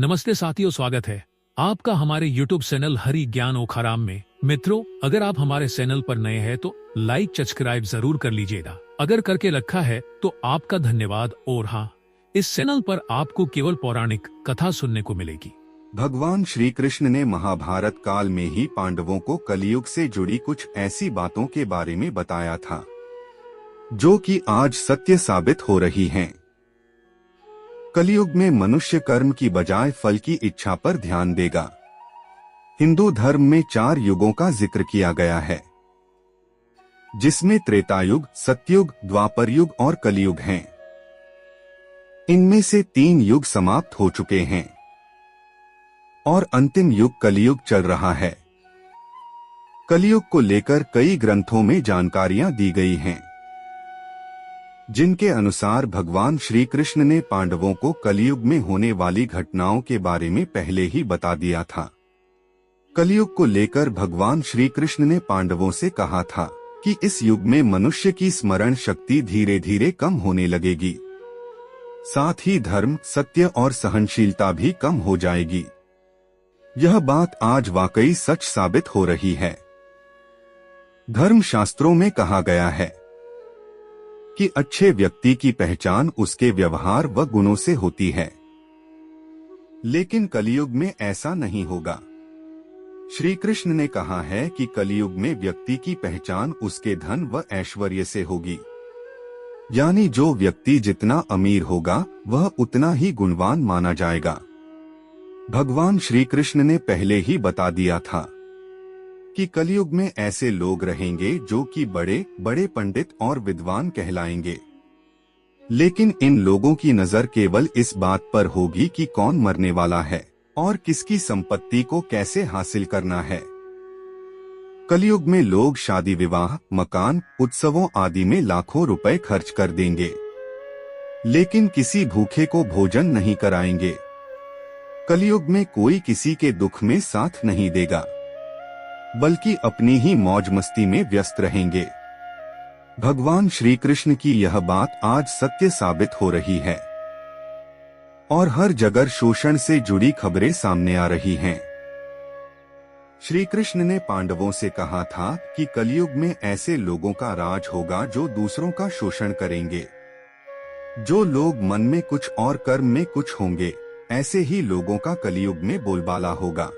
नमस्ते साथियों, स्वागत है आपका हमारे YouTube चैनल हरि ज्ञान ओखाराम में। मित्रों, अगर आप हमारे चैनल पर नए हैं तो लाइक सब्सक्राइब जरूर कर लीजिएगा। अगर करके रखा है तो आपका धन्यवाद। और हाँ, इस चैनल पर आपको केवल पौराणिक कथा सुनने को मिलेगी। भगवान श्री कृष्ण ने महाभारत काल में ही पांडवों को कलयुग से जुड़ी कुछ ऐसी बातों के बारे में बताया था जो कि आज सत्य साबित हो रही हैं। कलयुग में मनुष्य कर्म की बजाय फल की इच्छा पर ध्यान देगा। हिंदू धर्म में 4 युगों का जिक्र किया गया है, जिसमें त्रेतायुग, सतयुग, द्वापर युग और कलयुग हैं। इनमें से 3 युग समाप्त हो चुके हैं और अंतिम युग कलयुग चल रहा है। कलयुग को लेकर कई ग्रंथों में जानकारियां दी गई हैं, जिनके अनुसार भगवान श्री कृष्ण ने पांडवों को कलयुग में होने वाली घटनाओं के बारे में पहले ही बता दिया था। कलयुग को लेकर भगवान श्री कृष्ण ने पांडवों से कहा था कि इस युग में मनुष्य की स्मरण शक्ति धीरे धीरे कम होने लगेगी, साथ ही धर्म, सत्य और सहनशीलता भी कम हो जाएगी। यह बात आज वाकई सच साबित हो रही है। धर्मशास्त्रों में कहा गया है कि अच्छे व्यक्ति की पहचान उसके व्यवहार व गुणों से होती है, लेकिन कलयुग में ऐसा नहीं होगा। श्री कृष्ण ने कहा है कि कलयुग में व्यक्ति की पहचान उसके धन व ऐश्वर्य से होगी, यानी जो व्यक्ति जितना अमीर होगा वह उतना ही गुणवान माना जाएगा। भगवान श्री कृष्ण ने पहले ही बता दिया था कि कलयुग में ऐसे लोग रहेंगे जो कि बड़े बड़े पंडित और विद्वान कहलाएंगे, लेकिन इन लोगों की नजर केवल इस बात पर होगी कि कौन मरने वाला है और किसकी संपत्ति को कैसे हासिल करना है। कलयुग में लोग शादी, विवाह, मकान, उत्सवों आदि में लाखों रुपए खर्च कर देंगे, लेकिन किसी भूखे को भोजन नहीं कराएंगे। कलयुग में कोई किसी के दुख में साथ नहीं देगा, बल्कि अपनी ही मौज मस्ती में व्यस्त रहेंगे। भगवान श्री कृष्ण की यह बात आज सत्य साबित हो रही है और हर जगह शोषण से जुड़ी खबरें सामने आ रही हैं। श्री कृष्ण ने पांडवों से कहा था कि कलयुग में ऐसे लोगों का राज होगा जो दूसरों का शोषण करेंगे। जो लोग मन में कुछ और कर्म में कुछ होंगे, ऐसे ही लोगों का कलयुग में बोलबाला होगा।